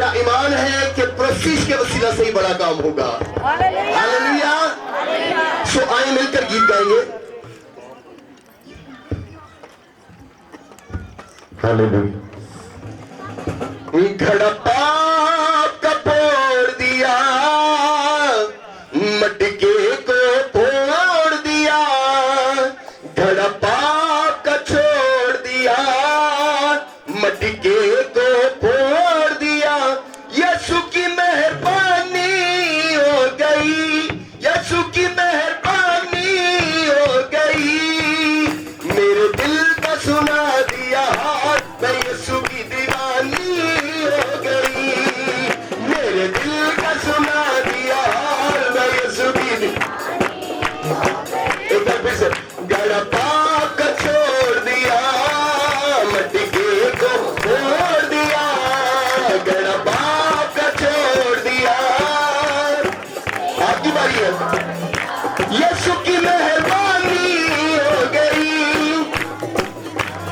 मेरा ईमान है कि प्रोसेस के वसीला से ही बड़ा काम होगा। हालेलुया। सो आए मिलकर गीत गाएंगे। हालेलुया। घड़प्पा कपोड़ दिया, मटके को फोड़ दिया, घड़प्पा का छोड़ दिया, मटके को फोड़ दिया। यीशु की मेहरबानी हो गई, यीशु की मेहरबानी हो गई। मेरे दिल का सुना दिया हाथ, मैं यीशु की दीवानी हो गई। मेरे दिल का सुना दिया हाथ, मैं यीशु की एक बार फिर से। गड़पा का छोड़ दिया, मटके को फोड़ दिया, गड़पा का छोड़ दिया। आपकी बारी है। यीशु की मेहरबानी हो गई।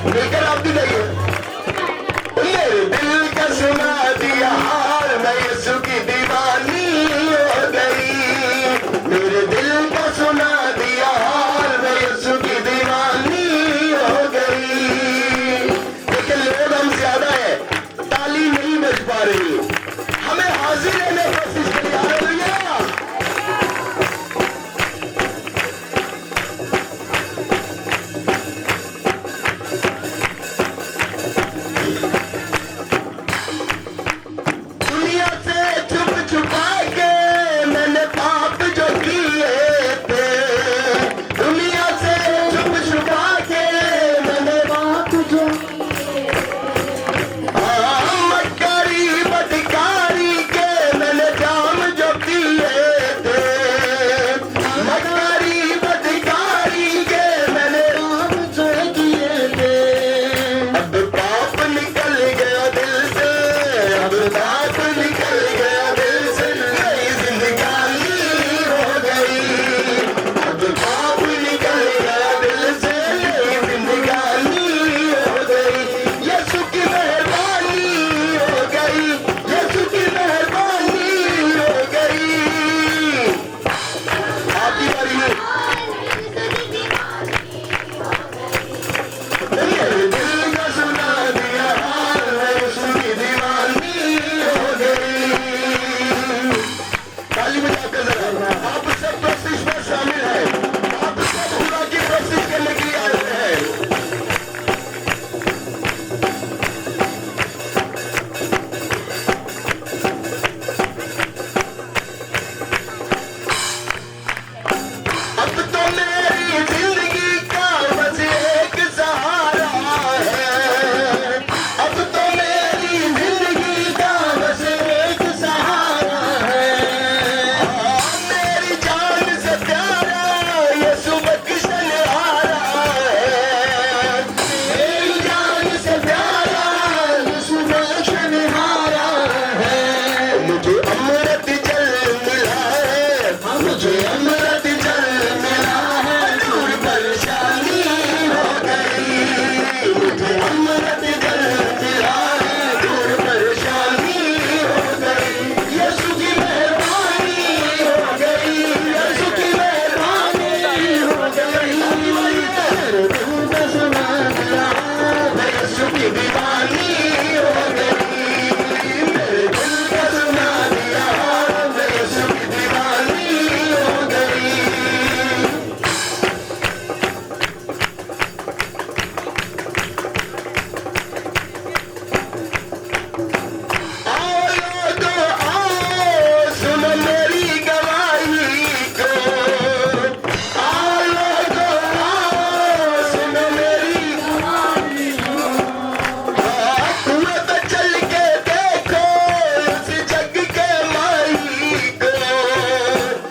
मिलकर आप भी गाइए। मेरे दिल का सुना दिया हाल, मैं यीशु की दीवानी हो गई। मेरे दिल का सुना दिया हाल, मैं यीशु की दीवानी हो गई। लेकिन लोग हम ज्यादा है, ताली नहीं बज पा रही। हमें हाजिर रहने की कोशिश करिए। हालेलुया। दुनिया से छुप छुपा के मैंने पाप जो किए थे, दुनिया से छुप छुपा के मैंने पाप जो मक्कारी बदकारी के मैंने जाम जो किए थे, मक्कारी बदकारी के मैंने जाम जो किए थे। अब पाप निकल गया दिल से, अब पाप निकल गया दिल से, नई जिंदगानी हो गई। अब पाप निकल गया दिल से, नई जिंदगानी हो गई। यीशु की मेहरबानी हो गई, यीशु की मेहरबानी हो गई। आपकी बारी है। मेरे दिल का सुना दिया हाल, मैं यीशु की दीवानी हो गई। ताली बजाकर जरा। आप सब प्रोसेस में शामिल हैं, आप सब खुदा की प्रोसेस करने के लिए आए हैं। अब तो मेरी जिंदगी का बस एक सहारा है, अब तो मेरी जिंदगी का बस एक सहारा है। मेरी जान से प्यारा यीशु बख्शनहारा है, मेरी जान से प्यारा यीशु बख्शनहारा है। मुझे अमृत जल मिला है, मुझे अमृत जल मिला है, दूर परेशानी हो गई। मुझे अमृत जल मिला है, दूर परेशानी हो गई। यीशु की मेहरबानी हो गई, यीशु की मेहरबानी हो गई। मेरे दिल का सुना दिया, मैं यीशु की दीवानी हो गई। मेरे दिल का सुना दिया, मैं यीशु की दीवानी हो गई। आओ लोगों आओ, सुनो मेरी गवाही को। आओ लोगों आओ, सुनो मेरी गवाही को। कुएं पे चल के देखो उस जग के मालिक को।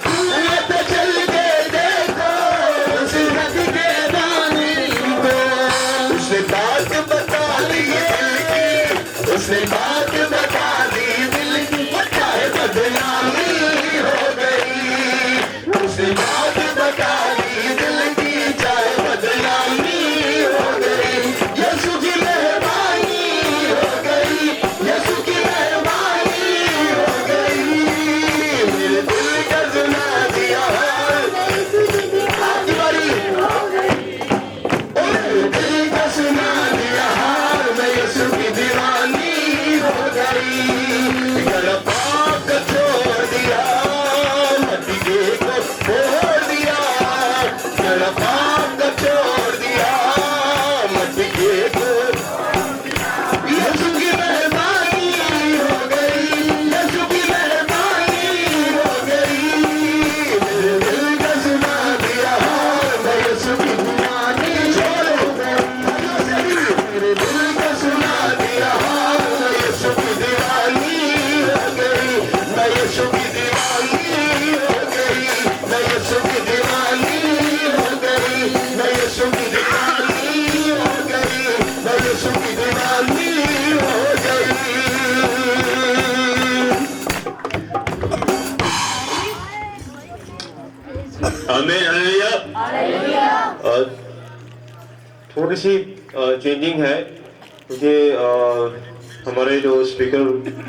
कुएं पे चल के देखो उस जग के मालिक को। उसने बात बता दी दिल की, उसने बात बता दी दिल की, चाहे बदनामी हो गई। उसने बात बता दी दिल की, चाहे बदनामी हो गई। यीशु की मेहरबानी हो गई, यीशु की मेहरबानी आमीन हालेलुया। थोड़ी सी चेंजिंग है क्योंकि हमारे जो स्पीकर